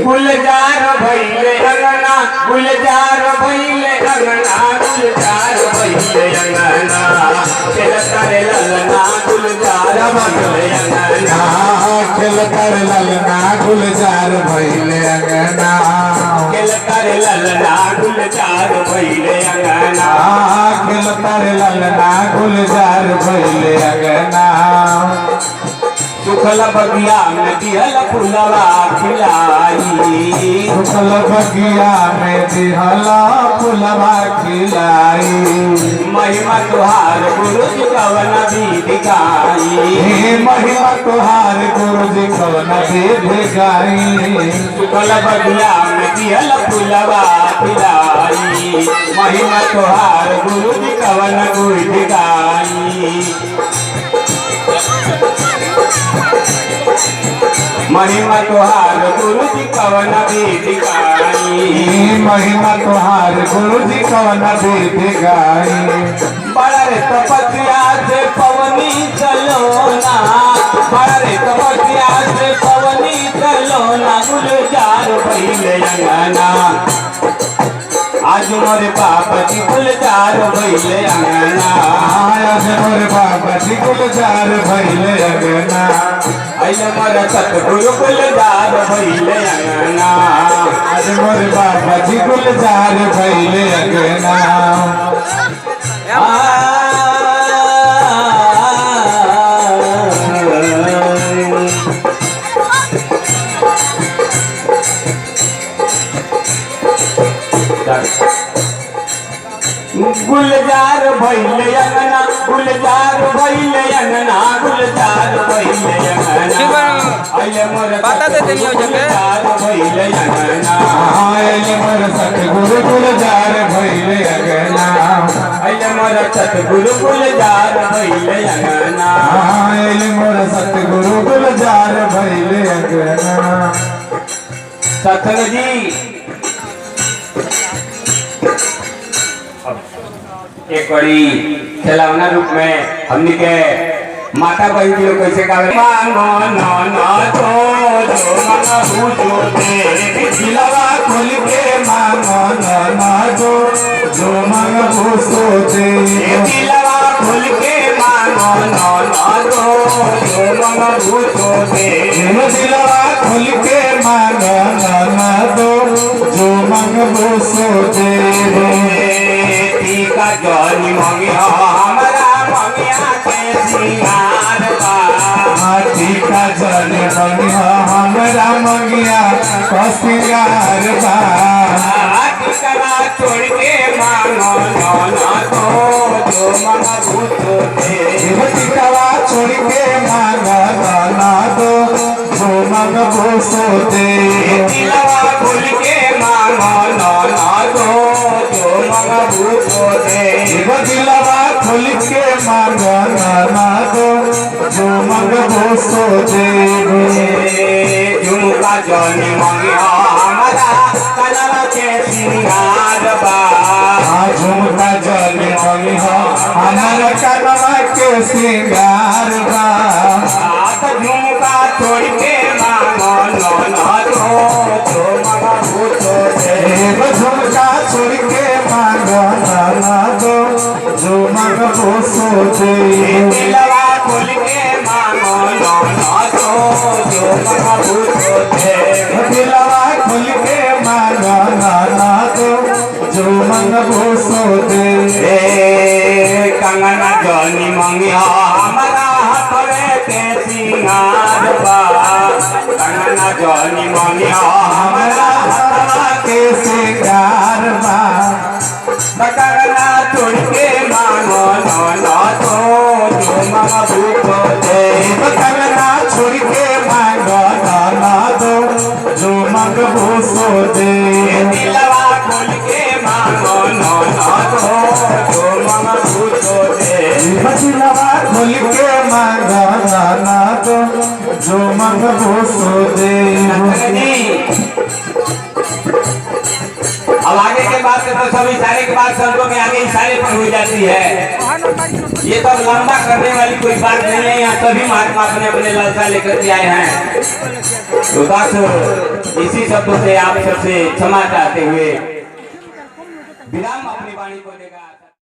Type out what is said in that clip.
गुलजार भइले अंगना गुलजार भइले अंगना गुलजार भइले अंगना खेलता रे ललना गुलजार भइले अंगना खेलता रे ललना गुलजार भइले अंगना खेलता रे ललना गुलजार भइले अंगना खेलता रे ललना गुलजार भइले अंगना सुखल बगिया में दिहल फुलवा खिलाई सुखल बगिया में दिहल फुलवा खिलाई महिमा तुहार गुरु जी कवन विधि गाई महिमा तुहार गुरु जी कवन विधि गाई सुखल बगिया में दिहल फुलवा खिलाई महिमा तुहार गुरु जी कवन विधि गाई महिमा तुहार गुरु जी कवन विधि गाई महिमा तुहार गुरु जी कवन विधि गाई बड़ा रे तपस्या से पवनी चलोना बड़ा रे तपस्या से पवनी चलोना गुलजार भइले अंगना आज मोरे बाबा जी गुलजार भइले अंगना आज मोरे बाबा जी गुलजार भइले अंगना अइले मोरे सतगुरु गुलजार भइले अंगना आज मोरे बाबा जी गुलजार भइले अंगना गुलजार भइले अंगना गुलजार भइले अंगना गुलजार भइले अंगना अइले मोर बता दे देनी हो जके गुलजार भइले अंगना आइले मोर सतगुरु गुलजार भइले अंगना अइले मोर सतगुरु गुलजार भइले अंगना आइले मोर सतगुरु गुलजार भइले अंगना सत्संग जी एक बड़ी खिलौना रूप में हमने के माता बहन जी लोग कैसे गावे मांगो नो नो जो मांगा पूछो दे दिलवा खोल के मांगो ना जो मांग पूछो दे दिलवा खोल के मांगो नो जो मांगा पूछो दे दिलवा खोल के मांगो ना जो मांग पूछो दे टीका जनी मंगिया हमारा मंगिया के सिंगार बा टीका जनी मंगिया हमारा मंगिया का सिंगार बा टीका छोड़ के मांगो ना जो मांगा पूछो दे टीकावा छोड़ के मांगो ना जो मांग पूछो दे दिलवा खोल के मांगो ना जो मांगा पूछो दे दिलवा खोल के मांगो ना जो मांग पूछो दे झुमका जनी मंगिया हमारा कलवा के सिंगार बा झुमका जनी मंगिया हमारा कलवा के सिंगार बा झुमका छोड़ के मांगो ना जो मांगा पूछो दे झुमका छोड़ के मांगो ना जो मांग पूछो दे दिलवा खोल के मांगो ना जो मांगा पूछो दे दिलवा खोल के मांगो ना जो मांग पूछो दे कंगना जनी मंगिया हमारा हाथवे के सिंगार बा कंगना जनी मंगिया हमारा हाथवा के सिंगार बा कंगना छोड़ के मांगो ना जो मांगा पूछो दे कंगना छोड़ के मांगो ना जो मांग पूछो दे दिलवा खोल के मांगो ना जो मांगा पूछो दे दिलवा खोल के मांगो ना जो मांग पूछो दे अब आगे के बाद तो सब इशारे के बाद संतों के आगे इशारे पर हो जाती है। ये तो लंबा करने वाली कोई बात नहीं है। यहाँ सभी महात्मा अपने अपने लालसा लेकर के आए हैं। तो बस इसी शब्दों से आप सबसे क्षमा चाहते हुए विराम अपनी वाणी को देगा।